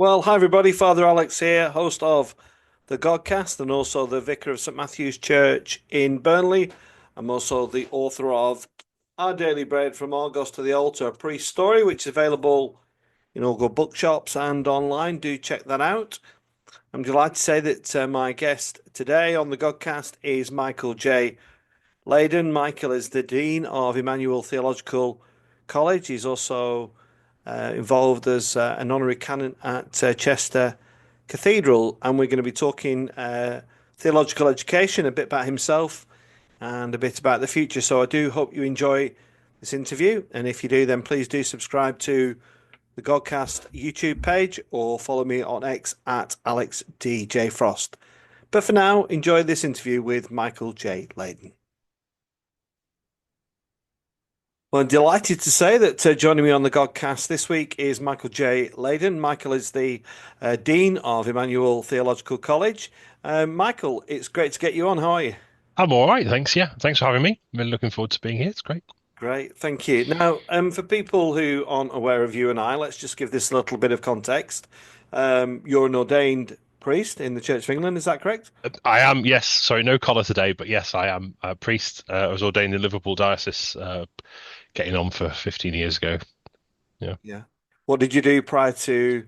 Well, hi everybody, Father Alex here, host of the Godcast and also the Vicar of St Matthew's Church in Burnley. I'm also the author of Our Daily Bread from August to the Altar, a Priest Story, which is available in all good bookshops and online. Do check that out. I'm delighted to say that my guest today on the Godcast is Michael J. Leyden. Michael is the Dean of Emmanuel Theological College. He's also involved as an honorary canon at Chester Cathedral, and we're going to be talking theological education, a bit about himself, and a bit about the future. So I do hope you enjoy this interview, and if you do, then please do subscribe to the Godcast YouTube page or follow me on X at AlexDJFrost. But for now, enjoy this interview with Michael J. Leyden. Well, I'm delighted to say that joining me on the Godcast this week is Michael J. Leyden. Michael is the Dean of Emmanuel Theological College. Michael, it's great to get you on. How are you? I'm all right, thanks. Yeah, thanks for having me. I'm really looking forward to being here. It's great. Great, thank you. Now, for people who aren't aware of you and I, let's just give this a little bit of context. You're an ordained priest in the Church of England, is that correct? I am, yes. Sorry, no collar today, but yes, I am a priest. I was ordained in Liverpool Diocese, getting on for 15 years ago. Yeah. Yeah. What did you do prior to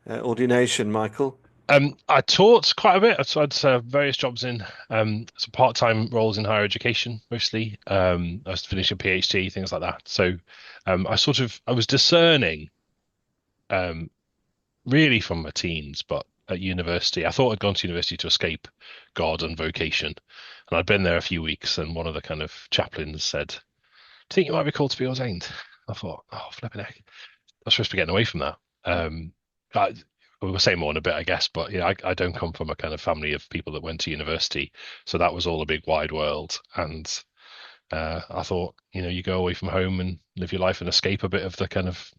ordination, Michael? I taught quite a bit. I'd various jobs in some part-time roles in higher education, mostly. I was finishing a PhD, things like that. So, I was discerning, um, really from my teens, but at university, I thought I'd gone to university to escape God and vocation. And I'd been there a few weeks, and one of the kind of chaplains said, "Do you think you might be called to be ordained?" I thought, "Oh, flipping heck, I'm supposed to be getting away from that." I, we'll say more in a bit, I guess, but yeah, I don't come from a kind of family of people that went to university, so that was all a big wide world. And I thought, you go away from home and live your life and escape a bit of the kind of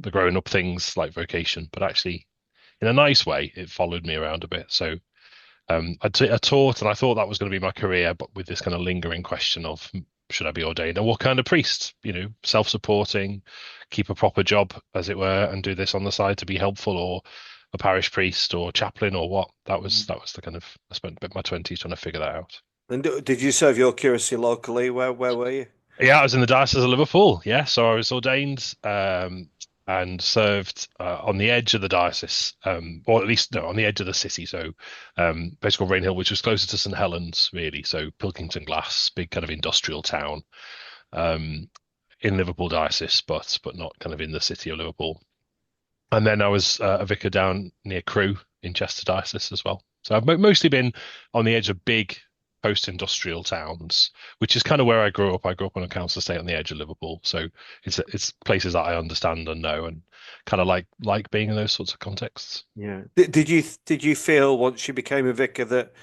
the growing up things like vocation, but actually, in a nice way, it followed me around a bit. So I taught, and I thought that was going to be my career, but with this kind of lingering question of should I be ordained and what kind of priest? Self-supporting, keep a proper job, as it were, and do this on the side to be helpful, or a parish priest or chaplain or what. That was the kind of I spent a bit of my twenties trying to figure that out. And did you serve your curacy locally? Where were you? Yeah, I was in the Diocese of Liverpool. Yeah, so I was ordained and served on the edge of the diocese, or at least no, on the edge of the city. So, place called Rainhill, which was closer to St Helens, really. So Pilkington Glass, big kind of industrial town in Liverpool Diocese, but not kind of in the city of Liverpool. And then I was a vicar down near Crewe in Chester Diocese as well. So I've mostly been on the edge of big post-industrial towns, which is kind of where I grew up. I grew up on a council estate on the edge of Liverpool, so it's places that I understand and know, and kind of like being in those sorts of contexts. Yeah. Did you feel once you became a vicar that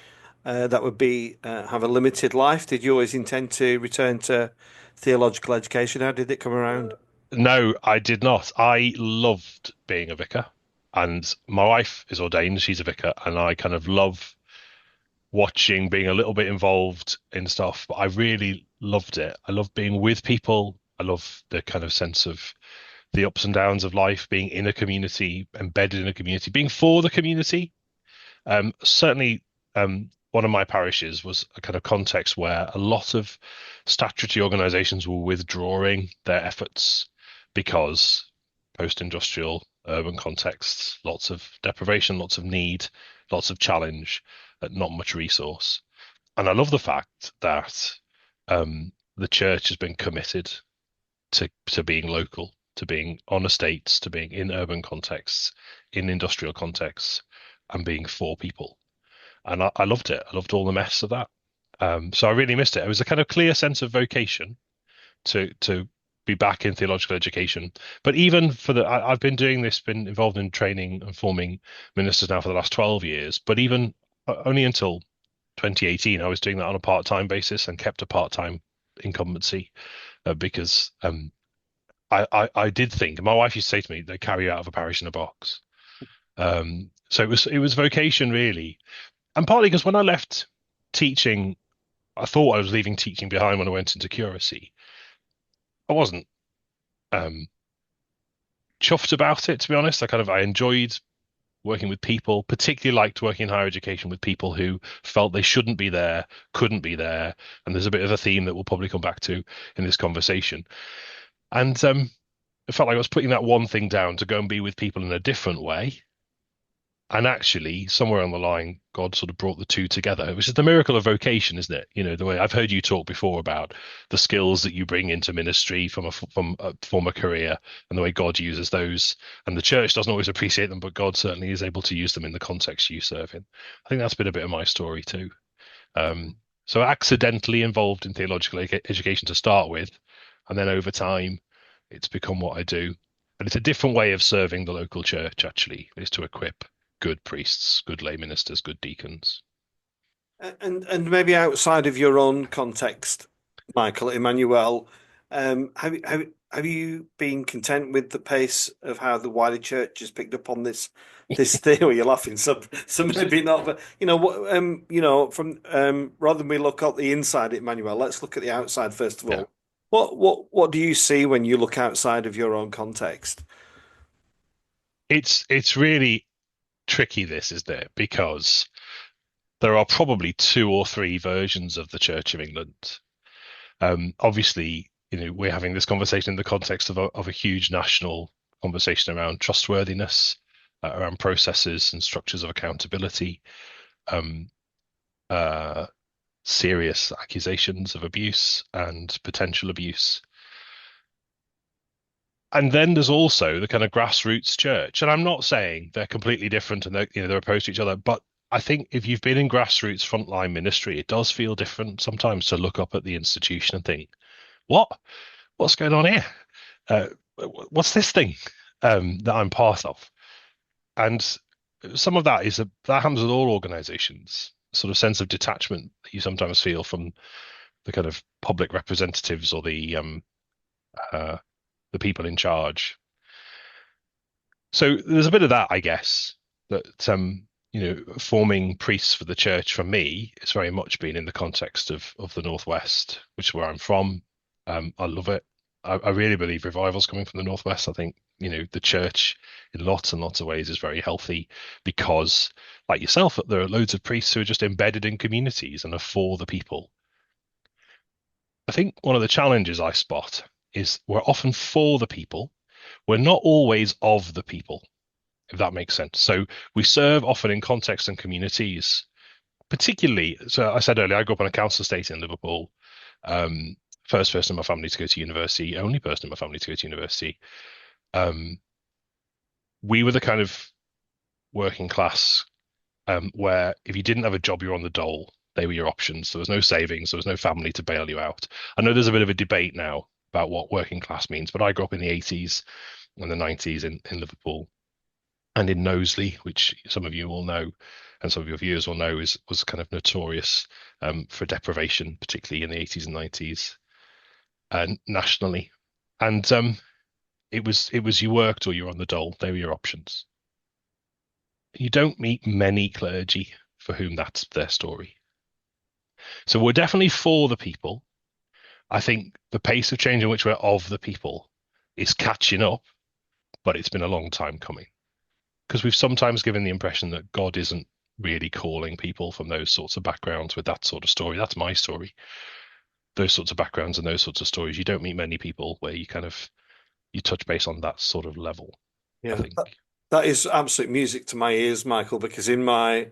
that would be have a limited life? Did you always intend to return to theological education? How did it come around? No, I did not. I loved being a vicar, and my wife is ordained. She's a vicar, and I kind of love watching, being a little bit involved in stuff, but I really loved it. I love being with people. I love the kind of sense of the ups and downs of life, being in a community, embedded in a community, being for the community. Certainly, one of my parishes was a kind of context where a lot of statutory organisations were withdrawing their efforts because post-industrial urban contexts, lots of deprivation, lots of need, lots of challenge, not much resource. And I love the fact that the church has been committed to being local, to being on estates, to being in urban contexts, in industrial contexts, and being for people. And I loved it. I loved all the mess of that. So I really missed it. It was a kind of clear sense of vocation to be back in theological education. But even for I've been doing this, been involved in training and forming ministers now for the last 12 years. But even only until 2018, I was doing that on a part-time basis and kept a part-time incumbency because I did think, my wife used to say to me, they carry you out of a parish in a box. So it was vocation really, and partly because when I left teaching, I thought I was leaving teaching behind when I went into curacy. I wasn't um, chuffed about it, to be honest. I enjoyed working with people, particularly liked working in higher education with people who felt they shouldn't be there, couldn't be there. And there's a bit of a theme that we'll probably come back to in this conversation. And it felt like I was putting that one thing down to go and be with people in a different way. And actually, somewhere on the line, God sort of brought the two together, which is the miracle of vocation, isn't it? You know, the way I've heard you talk before about the skills that you bring into ministry from a former career, and the way God uses those. And the church doesn't always appreciate them, but God certainly is able to use them in the context you serve in. I think that's been a bit of my story too. So accidentally involved in theological education to start with, and then over time, it's become what I do. And it's a different way of serving the local church, actually, is to equip good priests, good lay ministers, good deacons. And maybe outside of your own context, Michael, Emmanuel, have you been content with the pace of how the wider church has picked up on this thing? Well, you're laughing, so maybe not. But from rather than we look at the inside, Emmanuel, let's look at the outside first of Yeah. all. What do you see when you look outside of your own context? It's really tricky, this, isn't it? Because there are probably two or three versions of the Church of England. Obviously, we're having this conversation in the context of a huge national conversation around trustworthiness, around processes and structures of accountability, um, uh, serious accusations of abuse and potential abuse. And then there's also the kind of grassroots church. And I'm not saying they're completely different and they're opposed to each other, but I think if you've been in grassroots frontline ministry, it does feel different sometimes to look up at the institution and think, what? What's going on here? Uh, what's this thing that I'm part of? And some of that that happens with all organizations, sort of sense of detachment that you sometimes feel from the kind of public representatives or uh, the people in charge. So there's a bit of that, I guess, that forming priests for the church for me, it's very much been in the context of the Northwest, which is where I'm from. I love it. I really believe revival's coming from the Northwest. I think, the church in lots and lots of ways is very healthy because, like yourself, there are loads of priests who are just embedded in communities and are for the people. I think one of the challenges I spot is we're often for the people. We're not always of the people, if that makes sense. So we serve often in context and communities, particularly. So I said earlier, I grew up on a council estate in Liverpool. Um, First person in my family to go to university, only person in my family to go to university. Um, we were the kind of working class where if you didn't have a job, you're on the dole. They were your options. There was no savings. There was no family to bail you out. I know there's a bit of a debate now about what working class means, but I grew up in the 80s and the 90s in Liverpool and in Knowsley, which some of you will know and some of your viewers will know was kind of notorious for deprivation, particularly in the 80s and 90s and nationally. And it was you worked or you're on the dole. They were your options. You don't meet many clergy for whom that's their story. So we're definitely for the people. I think the pace of change in which we're of the people is catching up, but it's been a long time coming because we've sometimes given the impression that God isn't really calling people from those sorts of backgrounds with that sort of story. That's my story. Those sorts of backgrounds and those sorts of stories. You don't meet many people where you touch base on that sort of level, I Yeah, think. that is absolute music to my ears, Michael, because in my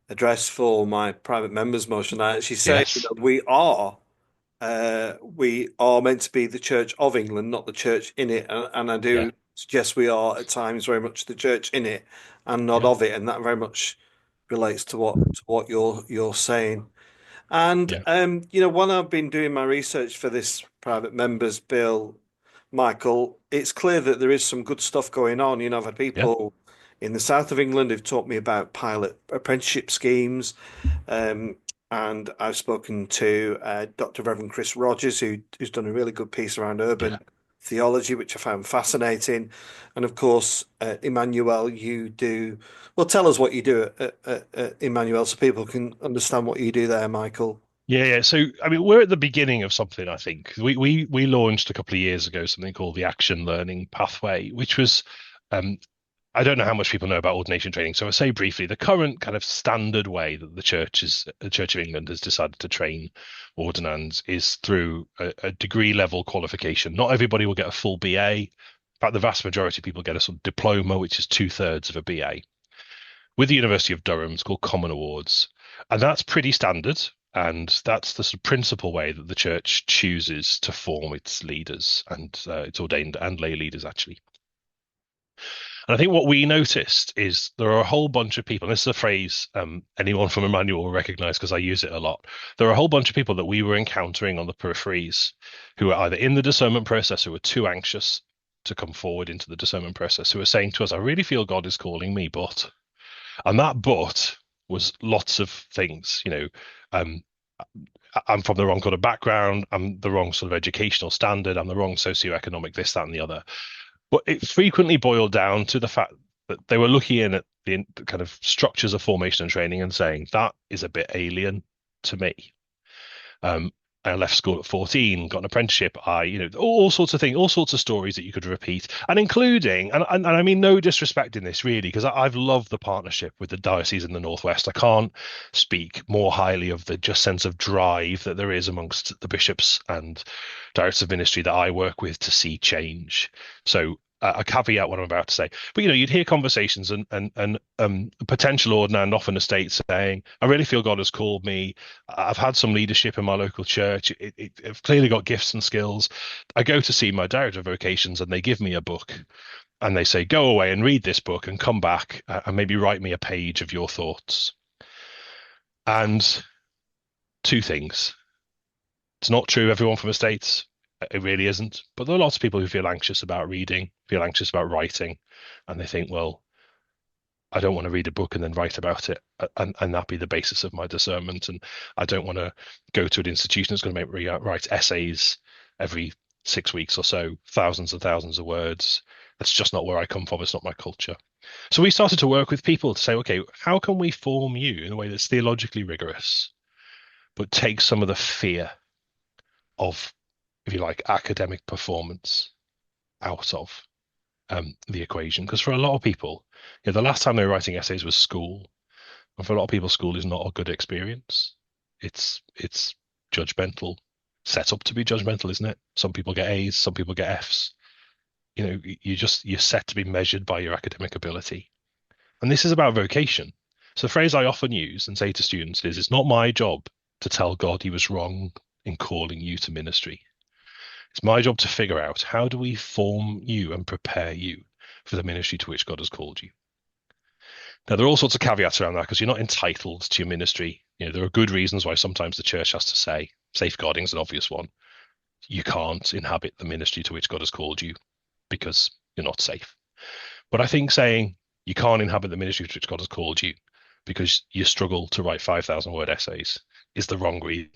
address for my private members motion, I actually say, Yes. we are meant to be the Church of England, not the church in it, and I Yeah. do suggest we are at times very much the church in it and not Yeah. of it, and that very much relates to what you're saying. And Yeah. when I've been doing my research for this private members bill, Michael, it's clear that there is some good stuff going on. I've had Yeah. people in the south of England who've taught me about pilot apprenticeship schemes. Um, and I've spoken to Dr. Reverend Chris Rogers, who's done a really good piece around Yeah. urban theology, which I found fascinating. And of course, Emmanuel, you do. Well, tell us what you do at Emmanuel so people can understand what you do there, Michael. Yeah, yeah. So, I mean, we're at the beginning of something, I think. We launched a couple of years ago something called the Action Learning Pathway, which was um, I don't know how much people know about ordination training, so I'll say briefly the current kind of standard way that the Church of England has decided to train ordinands is through a degree level qualification. Not everybody will get a full BA. In fact, the vast majority of people get a sort of diploma, which is 2/3 of a BA. With the University of Durham, it's called Common Awards, and that's pretty standard. And that's the sort of principal way that the church chooses to form its leaders and its ordained and lay leaders, actually. And I think what we noticed is there are a whole bunch of people, and this is a phrase anyone from Emmanuel will recognize because I use it a lot. There are a whole bunch of people that we were encountering on the peripheries who are either in the discernment process or were too anxious to come forward into the discernment process, who are saying to us, I really feel God is calling me, but, and that but was lots of things, I'm from the wrong kind of background, I'm the wrong sort of educational standard, I'm the wrong socio-economic, this, that, and the other. But it frequently boiled down to the fact that they were looking in at the kind of structures of formation and training and saying, that is a bit alien to me. I left school at 14, got an apprenticeship. All sorts of things, all sorts of stories that you could repeat, and including, and I mean no disrespect in this really, because I've loved the partnership with the diocese in the Northwest. I can't speak more highly of the just sense of drive that there is amongst the bishops and directors of ministry that I work with to see change. So I caveat what I'm about to say, but you'd hear conversations and potential ordinand often a state saying, "I really feel God has called me. I've had some leadership in my local church. I've clearly got gifts and skills. I go to see my director of vocations, and they give me a book, and they say, go away and read this book, and come back and maybe write me a page of your thoughts." And two things: it's not true everyone from estates. It really isn't. But there are lots of people who feel anxious about reading, feel anxious about writing, and they think, well, I don't want to read a book and then write about it and that be the basis of my discernment. And I don't want to go to an institution that's going to make me write essays every 6 weeks or so, thousands and thousands of words. That's just not where I come from. It's not my culture. So we started to work with people to say, okay, how can we form you in a way that's theologically rigorous, but take some of the fear of, if you like, academic performance out of the equation? Because for a lot of people, the last time they were writing essays was school, and for a lot of people, school is not a good experience. It's judgmental, set up to be judgmental, isn't it? Some people get A's, some people get F's. You're set to be measured by your academic ability, and this is about vocation. So the phrase I often use and say to students is, "It's not my job to tell God he was wrong in calling you to ministry. It's my job to figure out how do we form you and prepare you for the ministry to which God has called you." Now, there are all sorts of caveats around that because you're not entitled to your ministry. There are good reasons why sometimes the church has to say, safeguarding is an obvious one, you can't inhabit the ministry to which God has called you because you're not safe. But I think saying you can't inhabit the ministry to which God has called you because you struggle to write 5,000-word essays is the wrong reason.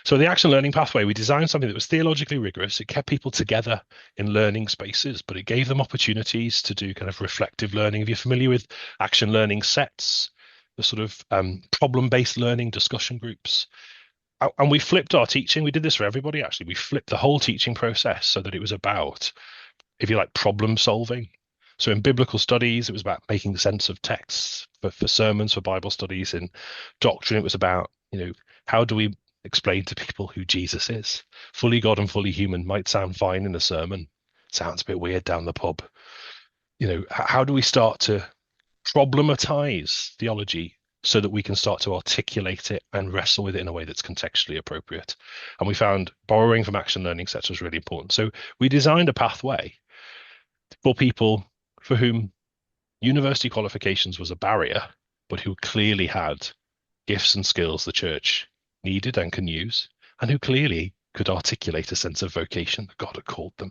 So the action learning pathway, we designed something that was theologically rigorous. It kept people together in learning spaces, but it gave them opportunities to do kind of reflective learning. If you're familiar with action learning sets, the sort of problem-based learning discussion groups. And we flipped our teaching. We did this for everybody, actually. We flipped the whole teaching process so that it was about, if you like, problem solving. So in biblical studies, it was about making sense of texts. For sermons, for Bible studies. In doctrine, it was about, how do we explain to people who Jesus is? Fully God and fully human might sound fine in a sermon. Sounds a bit weird down the pub. How do we start to problematize theology so that we can start to articulate it and wrestle with it in a way that's contextually appropriate? And we found borrowing from action learning sets was really important. So we designed a pathway for people for whom university qualifications was a barrier, but who clearly had gifts and skills the church needed and can use, and who clearly could articulate a sense of vocation that God had called them.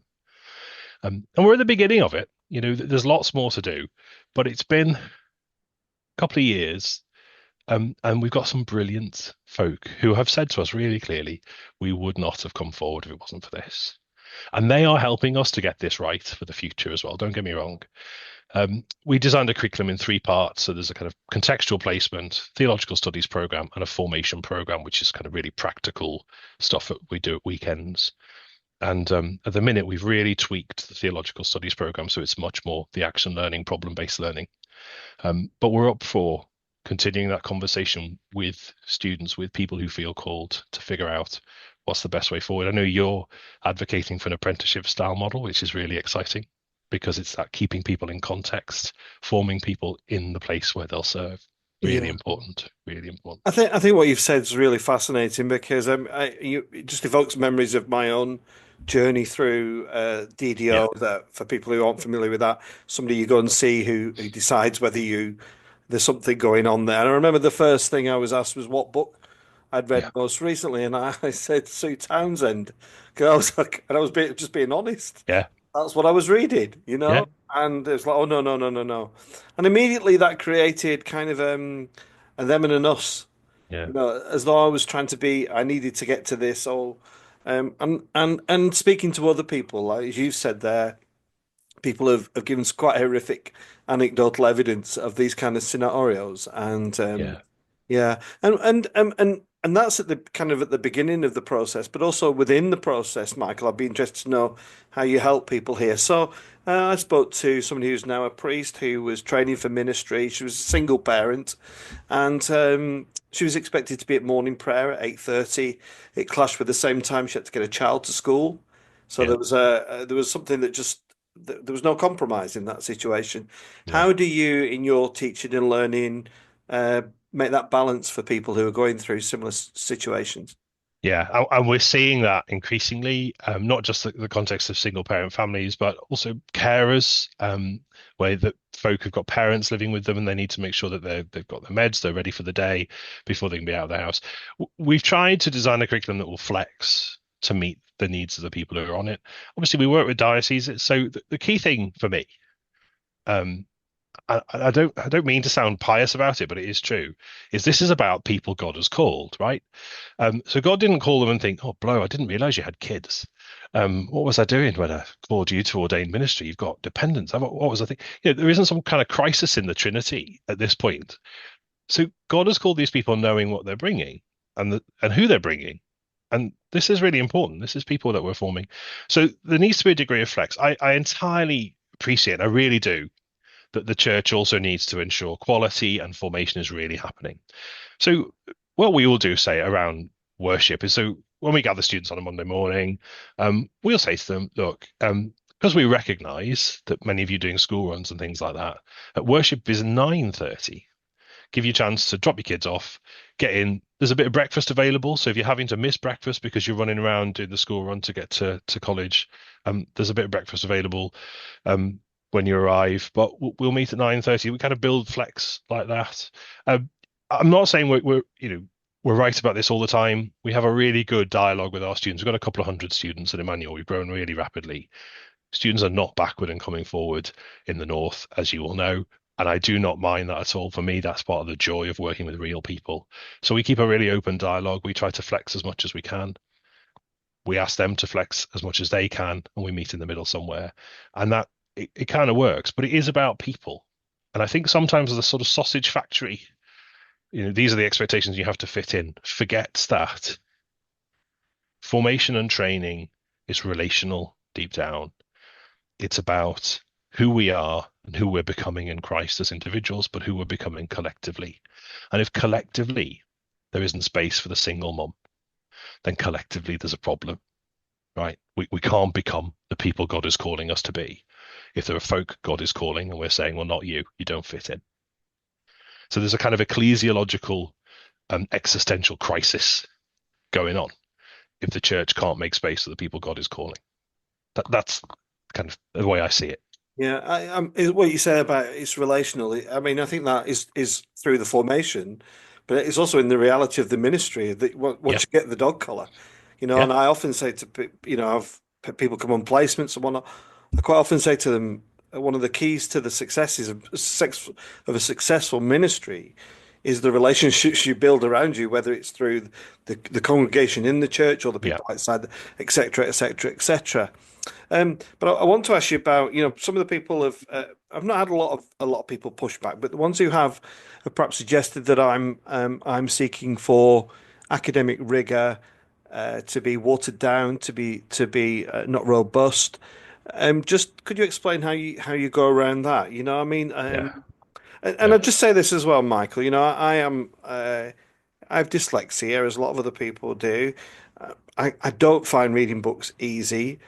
And we're at the beginning of it. There's lots more to do, but it's been a couple of years, and we've got some brilliant folk who have said to us really clearly, we would not have come forward if it wasn't for this. And they are helping us to get this right for the future as well. Don't get me wrong. We designed a curriculum in 3 parts. So there's a kind of contextual placement, theological studies program, and a formation program, which is kind of really practical stuff that we do at weekends. And at the minute, we've really tweaked the theological studies program, so it's much more the action learning, problem-based learning. But we're up for continuing that conversation with students, with people who feel called to figure out what's the best way forward. I know you're advocating for an apprenticeship style model, which is really exciting because it's that keeping people in context, forming people in the place where they'll serve. Really Yeah. important, really important. I think what you've said is really fascinating because it just evokes memories of my own journey through Yeah, DDO. That for people who aren't familiar with that, somebody you go and see who decides whether there's something going on there. And I remember the first thing I was asked was what book I'd read yeah, most recently, and I said Sue Townsend because I was like, and I was just being honest. yeah, That's what I was reading, yeah, and it's like, oh no, no, no, no, no, and immediately that created kind of a them and an us, yeah, as though I was trying to be, I needed to get to this, or and speaking to other people, like as you said there, people have given us quite horrific anecdotal evidence of these kind of scenarios, and yeah, yeah, and that's at the kind of at the beginning of the process, but also within the process, Michael. I'd be interested to know how you help people here. So I spoke to somebody who's now a priest who was training for ministry. She was a single parent, and she was expected to be at morning prayer at 8:30. It clashed with the same time she had to get a child to school, so yeah, there was something that just there was no compromise in that situation. yeah. How do you, in your teaching and learning, uh, make that balance for people who are going through similar situations? Yeah, and we're seeing that increasingly, not just the context of single parent families, but also carers, where the folk have got parents living with them and they need to make sure that they've got their meds, they're ready for the day before they can be out of the house. We've tried to design a curriculum that will flex to meet the needs of the people who are on it. Obviously, we work with dioceses, so the key thing for me, um, I don't mean to sound pious about it, but it is true, is this is about people God has called, right? So God didn't call them and think, oh, blow, I didn't realize you had kids. What was I doing when I called you to ordained ministry? You've got dependents. What was I thinking? There isn't some kind of crisis in the Trinity at this point. So God has called these people knowing what they're bringing and who they're bringing. And this is really important. This is people that we're forming. So there needs to be a degree of flex. I entirely appreciate, I really do, that the church also needs to ensure quality and formation is really happening. So what we all do say around worship is, so when we gather students on a Monday morning, we'll say to them, look, because we recognize that many of you doing school runs and things like that, worship is 9:30. Give you a chance to drop your kids off, get in. There's a bit of breakfast available. So if you're having to miss breakfast because you're running around doing the school run to get to college, there's a bit of breakfast available when you arrive. But we'll meet at 9:30. We kind of build flex like that. I'm not saying we're right about this all the time. We have a really good dialogue with our students. We've got a couple of hundred students at Emmanuel. We've grown really rapidly. Students are not backward and coming forward in the north, as you all know. And I do not mind that at all. For me, that's part of the joy of working with real people. So we keep a really open dialogue. We try to flex as much as we can. We ask them to flex as much as they can, and we meet in the middle somewhere. And that it kind of works, but it is about people. And I think sometimes the sort of sausage factory, these are the expectations you have to fit in, forgets that formation and training is relational deep down. It's about who we are and who we're becoming in Christ as individuals, but who we're becoming collectively. And if collectively there isn't space for the single mom, then collectively there's a problem, right? We can't become the people God is calling us to be if there are folk God is calling and we're saying, well, not you, you don't fit in. So there's a kind of ecclesiological existential crisis going on if the church can't make space for the people God is calling. That's kind of the way I see it. Yeah, what you say about it's relational. I mean, I think that is through the formation, but it's also in the reality of the ministry that Yeah, once you get the dog collar, yeah, and I often say to I've people come on placements and whatnot. I quite often say to them, one of the keys to the successes of a successful ministry is the relationships you build around you, whether it's through the congregation in the church or the yeah, people outside, etc., etc., etc. But I want to ask you about, some of the people have. I've not had a lot of people push back, but the ones who have perhaps suggested that I'm seeking for academic rigor, to be watered down, to be not robust. Just could you explain how you go around that? You know, what I mean, Yeah. and Yeah. I'll just say this as well, Michael. You know, I have dyslexia, as a lot of other people do. I don't find reading books easy,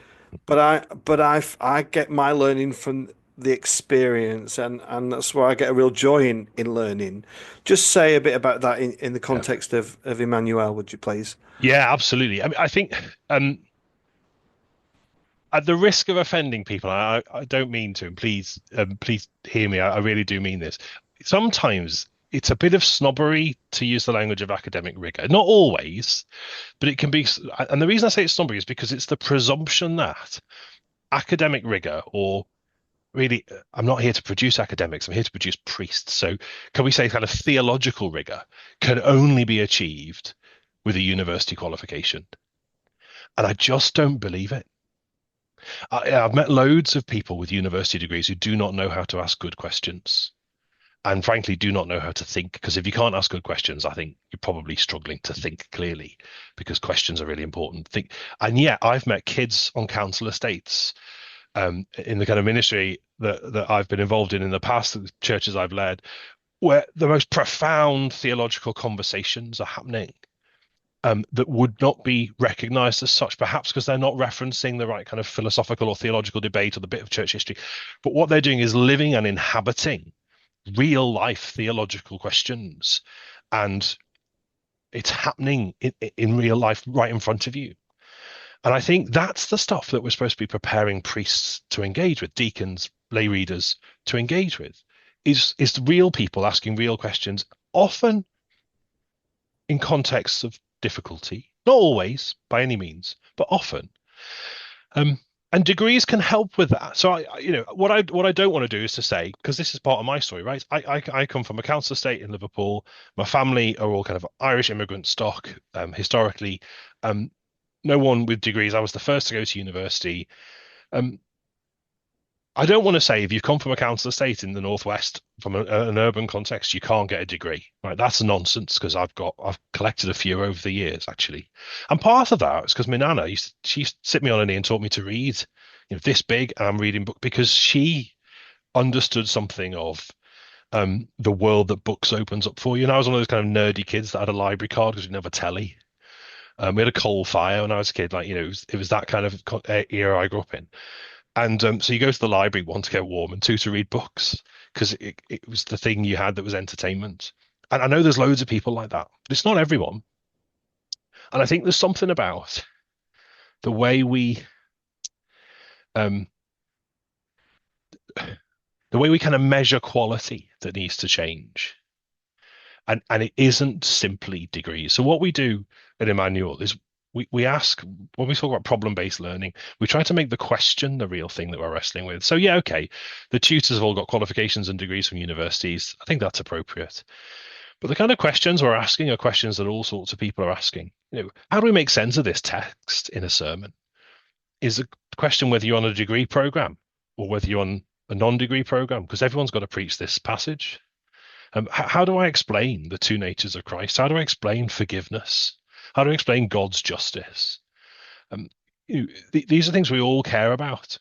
but I get my learning from the experience, and that's where I get a real joy in learning. Just say a bit about that in the Yeah. context of Emmanuel, would you please? Yeah, absolutely. I mean, I think at the risk of offending people, I don't mean to, and please hear me. I really do mean this. Sometimes it's a bit of snobbery to use the language of academic rigor. Not always, but it can be. And the reason I say it's snobbery is because it's the presumption that academic rigor, or really, I'm not here to produce academics, I'm here to produce priests. So can we say kind of theological rigor can only be achieved with a university qualification? And I just don't believe it. I've met loads of people with university degrees who do not know how to ask good questions, and frankly do not know how to think. Because if you can't ask good questions, I think you're probably struggling to think clearly, because questions are really important. Think, and yet I've met kids on council estates, in the kind of ministry that I've been involved in the past, the churches I've led, where the most profound theological conversations are happening, that would not be recognized as such, perhaps because they're not referencing the right kind of philosophical or theological debate or the bit of church history. But what they're doing is living and inhabiting real life theological questions. And it's happening in real life right in front of you. And I think that's the stuff that we're supposed to be preparing priests to engage with, deacons, lay readers to engage with, is real people asking real questions, often in contexts of difficulty. Not always, by any means, but often. Um, and degrees can help with that. So what I don't want to do is to say, because this is part of my story, right? I come from a council estate in Liverpool. My family are all kind of Irish immigrant stock, historically. Um, no one with degrees. I was the first to go to university. Um, I don't want to say if you've come from a council estate in the northwest from an urban context, you can't get a degree. Right? That's nonsense, because I've collected a few over the years, actually. And part of that is because my nana she used to sit me on her knee and taught me to read, this big, and I'm reading book, because she understood something of the world that books opens up for you. And I was one of those kind of nerdy kids that had a library card because we never telly. We had a coal fire when I was a kid, like, it was that kind of era I grew up in. And so you go to the library, one, to get warm, and two, to read books, because it was the thing you had that was entertainment. And I know there's loads of people like that, but it's not everyone. And I think there's something about the way um, we kind of measure quality that needs to change. And it isn't simply degrees. So what we do at Emmanuel is we ask, when we talk about problem-based learning, we try to make the question the real thing that we're wrestling with. So yeah, okay, the tutors have all got qualifications and degrees from universities. I think that's appropriate. But the kind of questions we're asking are questions that all sorts of people are asking. How do we make sense of this text in a sermon? Is the question whether you're on a degree program or whether you're on a non-degree program, because everyone's got to preach this passage. How do I explain the two natures of Christ? How do I explain forgiveness? How do I explain God's justice? Um, these are things we all care about.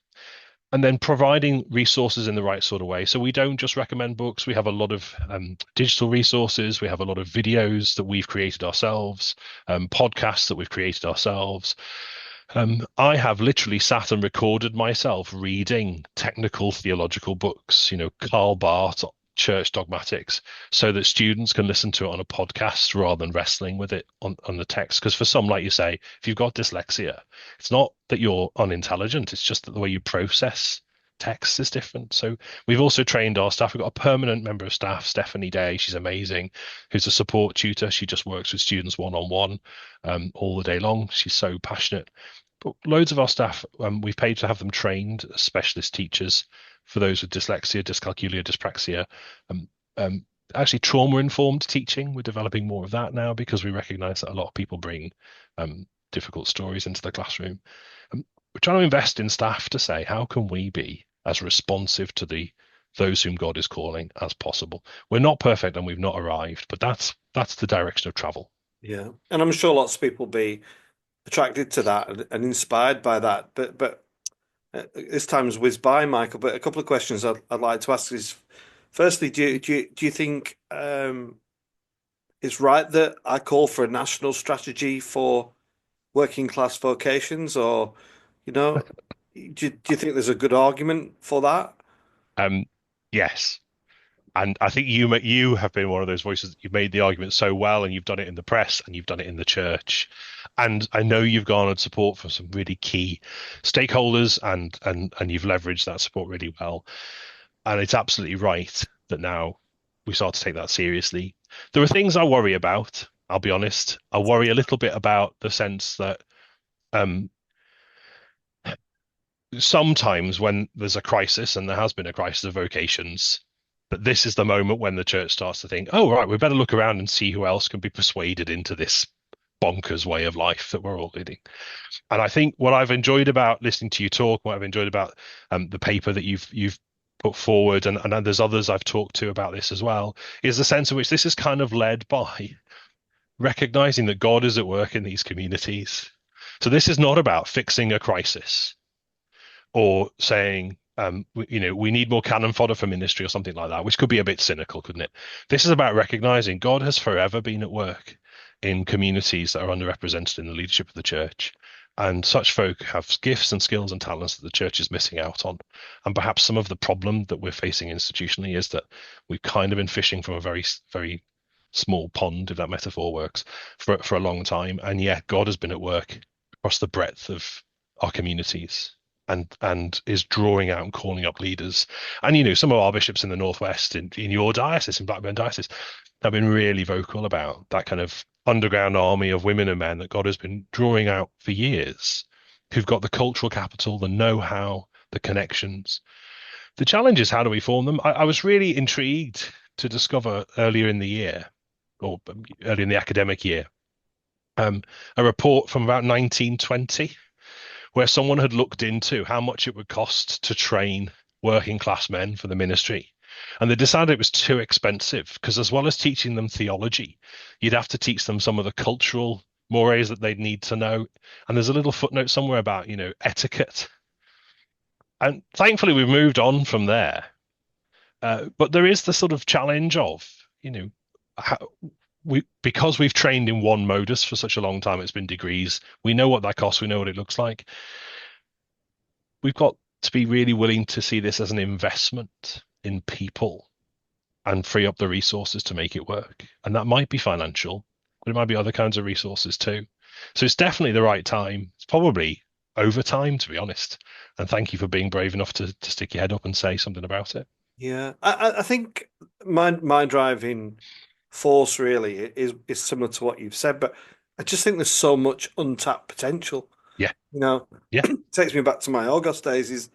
And then providing resources in the right sort of way. So we don't just recommend books. We have a lot of digital resources. We have a lot of videos that we've created ourselves, podcasts that we've created ourselves. I have literally sat and recorded myself reading technical theological books, Karl Barth, Church Dogmatics, so that students can listen to it on a podcast rather than wrestling with it on the text. Because for some, like you say, if you've got dyslexia, it's not that you're unintelligent, it's just that the way you process text is different. So we've also trained our staff. We've got a permanent member of staff, Stephanie Day. She's amazing, who's a support tutor. She just works with students one-on-one, all the day long. She's so passionate. But loads of our staff, we've paid to have them trained as specialist teachers for those with dyslexia, dyscalculia, dyspraxia. Um, Actually, trauma-informed teaching, we're developing more of that now, because we recognize that a lot of people bring difficult stories into the classroom. We're trying to invest in staff to say, how can we be as responsive to those whom God is calling as possible? We're not perfect and we've not arrived, but that's the direction of travel. Yeah, and I'm sure lots of people be attracted to that and inspired by that. But this time's whizzed by, Michael. But a couple of questions I'd like to ask is, firstly, do you think it's right that I call for a national strategy for working class vocations, or you know, do you think there's a good argument for that? Um, yes. And I think you have been one of those voices. You've made the argument so well, and you've done it in the press, and you've done it in the church. And I know you've garnered support from some really key stakeholders, and you've leveraged that support really well. And it's absolutely right that now we start to take that seriously. There are things I worry about. I'll be honest. I worry a little bit about the sense that um, sometimes when there's a crisis, and there has been a crisis of vocations, that this is the moment when the church starts to think, oh, right, we better look around and see who else can be persuaded into this bonkers way of life that we're all leading. And I think what I've enjoyed about listening to you talk, what I've enjoyed about the paper that you've put forward, and there's others I've talked to about this as well, is the sense in which this is kind of led by recognizing that God is at work in these communities. So this is not about fixing a crisis or saying, we need more cannon fodder for ministry or something like that, which could be a bit cynical, couldn't it? This is about recognizing God has forever been at work in communities that are underrepresented in the leadership of the church. And such folk have gifts and skills and talents that the church is missing out on. And perhaps some of the problem that we're facing institutionally is that we've kind of been fishing from a very, very small pond, if that metaphor works, for a long time. And yet God has been at work across the breadth of our communities and is drawing out and calling up leaders. And some of our bishops in the Northwest, in your diocese, in Blackburn diocese, have been really vocal about that kind of underground army of women and men that God has been drawing out for years, who've got the cultural capital, the know-how, the connections. The challenge is, how do we form them? I was really intrigued to discover earlier in the year, or early in the academic year, a report from about 1920 where someone had looked into how much it would cost to train working class men for the ministry. And they decided it was too expensive because, as well as teaching them theology, you'd have to teach them some of the cultural mores that they'd need to know. And there's a little footnote somewhere about, etiquette. And thankfully, we've moved on from there. But there is the sort of challenge of, how, because we've trained in one modus for such a long time, it's been degrees. We know what that costs. We know what it looks like. We've got to be really willing to see this as an investment in people and free up the resources to make it work. And that might be financial, but it might be other kinds of resources too. So it's definitely the right time. It's probably over time, to be honest. And thank you for being brave enough to stick your head up and say something about it. Yeah, I think my driving force really is similar to what you've said, but I just think there's so much untapped potential. Yeah, You know, yeah, it takes me back to my August days. Is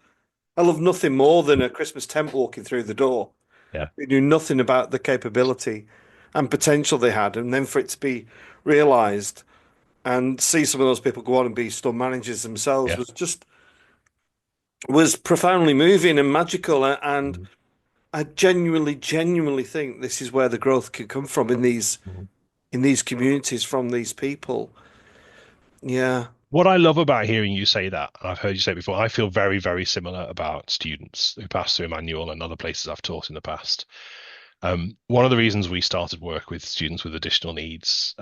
I love nothing more than a Christmas tent walking through the door. yeah, We knew nothing about the capability and potential they had, and then for it to be realised and see some of those people go on and be store managers themselves yeah. was profoundly moving and magical. And Mhm, I genuinely think this is where the growth can come from mhm. in these communities from these people. Yeah, What I love about hearing you say that, and I've heard you say it before, I feel very, very similar about students who pass through Emmanuel and other places I've taught in the past. One of the reasons we started work with students with additional needs,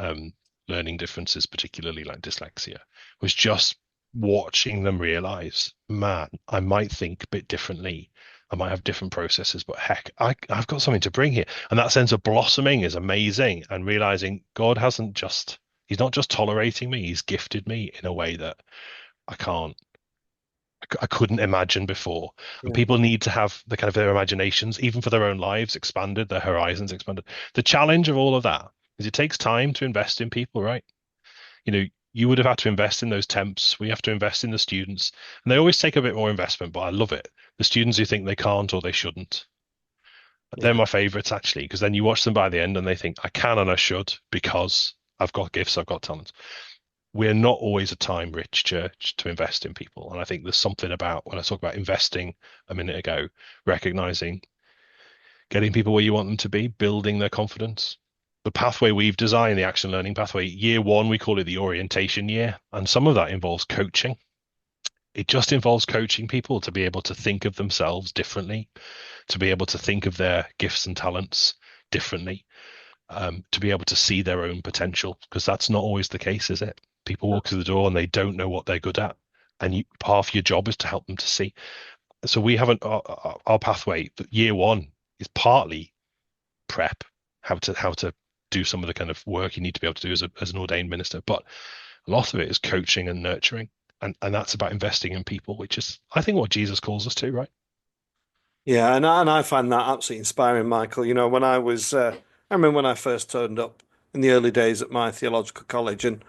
learning differences, particularly like dyslexia, was just watching them realize, man, I might think a bit differently. I might have different processes, but heck, I've got something to bring here. And that sense of blossoming is amazing. And realizing God hasn't just, he's not just tolerating me, he's gifted me in a way that I can't I couldn't imagine before. And yeah, people need to have the kind of their imaginations, even for their own lives, expanded, their horizons expanded. The challenge of all of that is it takes time to invest in people, right? You would have had to invest in those temps. We have to invest in the students. And they always take a bit more investment, but I love it. The students who think they can't or they shouldn't. They're yeah, my favorites, actually, because then you watch them by the end and they think, I can and I should because I've got gifts, I've got talents. We're not always a time rich church to invest in people. And I think there's something about when I talk about investing a minute ago, recognizing getting people where you want them to be, building their confidence. The pathway we've designed, the action learning pathway, year one, we call it the orientation year. And some of that involves coaching. It just involves coaching people to be able to think of themselves differently, to be able to think of their gifts and talents differently, to be able to see their own potential, because that's not always the case, is it? People walk through the door and they don't know what they're good at. And half your job is to help them to see. So we have our pathway. Year one is partly prep, how to do some of the kind of work you need to be able to do as an ordained minister, but a lot of it is coaching and nurturing, and that's about investing in people, which is, I think, what Jesus calls us to, right? Yeah, and I find that absolutely inspiring, Michael. When I remember when I first turned up in the early days at my theological college, and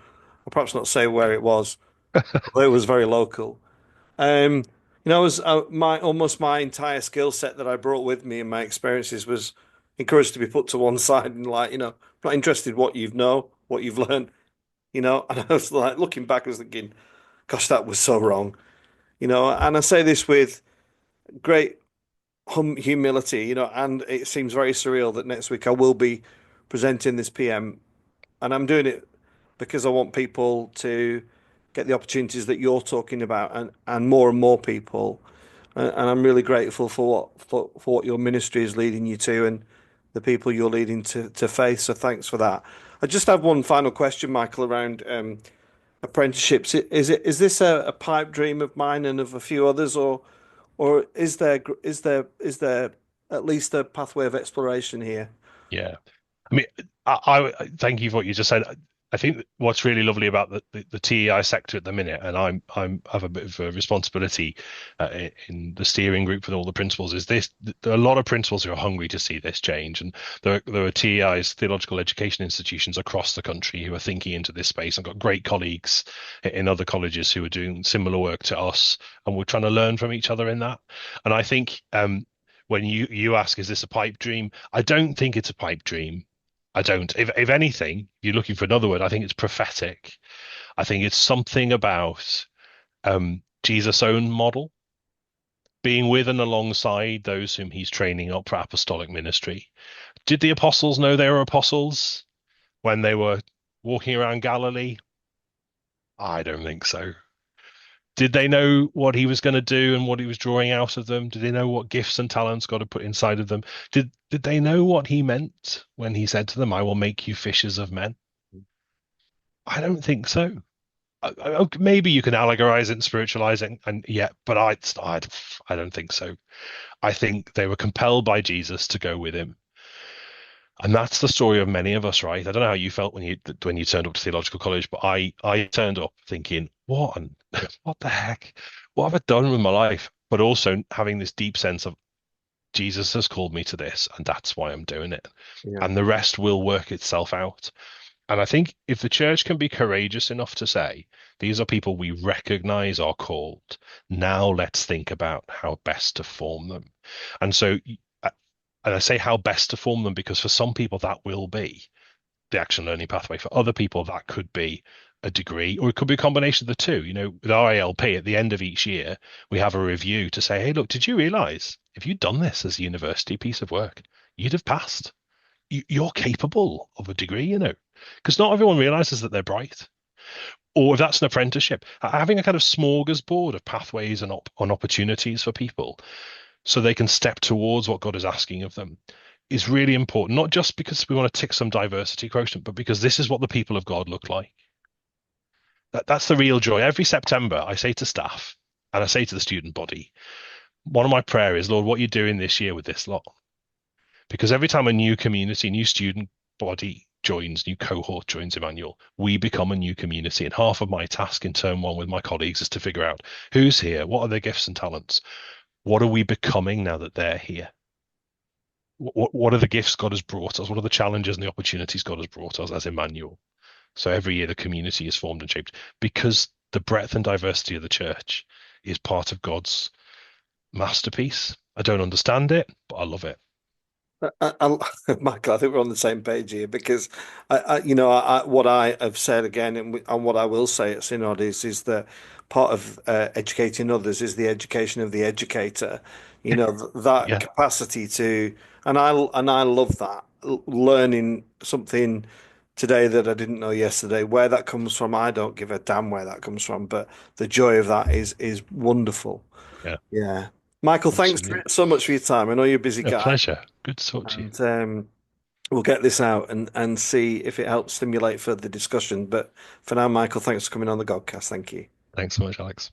I'll perhaps not say where it was, but it was very local. It was my almost my entire skill set that I brought with me and my experiences was encouraged to be put to one side and like, not interested what you know, what you've learned, And I was like looking back, I was thinking, gosh, that was so wrong, And I say this with great humility, and it seems very surreal that next week I will be presenting this PM, and I'm doing it because I want people to get the opportunities that you're talking about, and more people. And I'm really grateful for what your ministry is leading you to, and the people you're leading to faith. So thanks for that. I just have one final question, Michael, around apprenticeships. Is this a pipe dream of mine and of a few others, or is there at least a pathway of exploration here? Yeah. I mean, I thank you for what you just said. I think what's really lovely about the TEI sector at the minute, and I'm have a bit of a responsibility in the steering group with all the principals, is this: there are a lot of principals who are hungry to see this change, and there are TEIs, theological education institutions across the country, who are thinking into this space. I've got great colleagues in other colleges who are doing similar work to us, and we're trying to learn from each other in that. And I think when you ask, is this a pipe dream? I don't think it's a pipe dream. I don't. If anything, if you're looking for another word, I think it's prophetic. I think it's something about Jesus' own model, being with and alongside those whom he's training up for apostolic ministry. Did the apostles know they were apostles when they were walking around Galilee? I don't think so. Did they know what he was going to do and what he was drawing out of them? Did they know what gifts and talents God had put inside of them? Did they know what he meant when he said to them, "I will make you fishers of men"? I don't think so. Maybe you can allegorize it and spiritualize it, and yeah, but I don't think so. I think they were compelled by Jesus to go with him, and that's the story of many of us, right? I don't know how you felt when you turned up to theological college, but I turned up thinking, what the heck, what have I done with my life? But also having this deep sense of Jesus has called me to this, and that's why I'm doing it, Yeah. and the rest will work itself out. And I think if the church can be courageous enough to say, these are people we recognize are called, now let's think about how best to form them. And so, and I say how best to form them because for some people that will be the action learning pathway. For other people, that could be a degree, or it could be a combination of the two. With our ALP, at the end of each year, we have a review to say, hey, look, did you realize if you'd done this as a university piece of work, you'd have passed? You're capable of a degree, because not everyone realizes that they're bright. Or if that's an apprenticeship, having a kind of smorgasbord of pathways and on opportunities for people so they can step towards what God is asking of them is really important, not just because we want to tick some diversity quotient, but because this is what the people of God look like. That's the real joy. Every September, I say to staff and I say to the student body, one of my prayers is, Lord, what are you doing this year with this lot? Because every time a new community, new student body joins, new cohort joins Emmanuel, we become a new community. And half of my task in term one with my colleagues is to figure out who's here, what are their gifts and talents, what are we becoming now that they're here? What are the gifts God has brought us? What are the challenges and the opportunities God has brought us as Emmanuel? So every year the community is formed and shaped because the breadth and diversity of the church is part of God's masterpiece. I don't understand it, but I love it. Michael, I think we're on the same page here because what I have said again, and what I will say at Synod is that part of educating others is the education of the educator. That Yeah. capacity to, and I love that. learning something today that I didn't know yesterday. Where that comes from, I don't give a damn where that comes from, but the joy of that is wonderful. Yeah, Yeah. Michael, thanks absolutely. so much for your time. I know you're a busy A guy, pleasure. Good to talk to you. and we'll get this out and see if it helps stimulate further discussion. But for now, Michael, thanks for coming on the Godcast. Thank you. Thanks so much, Alex.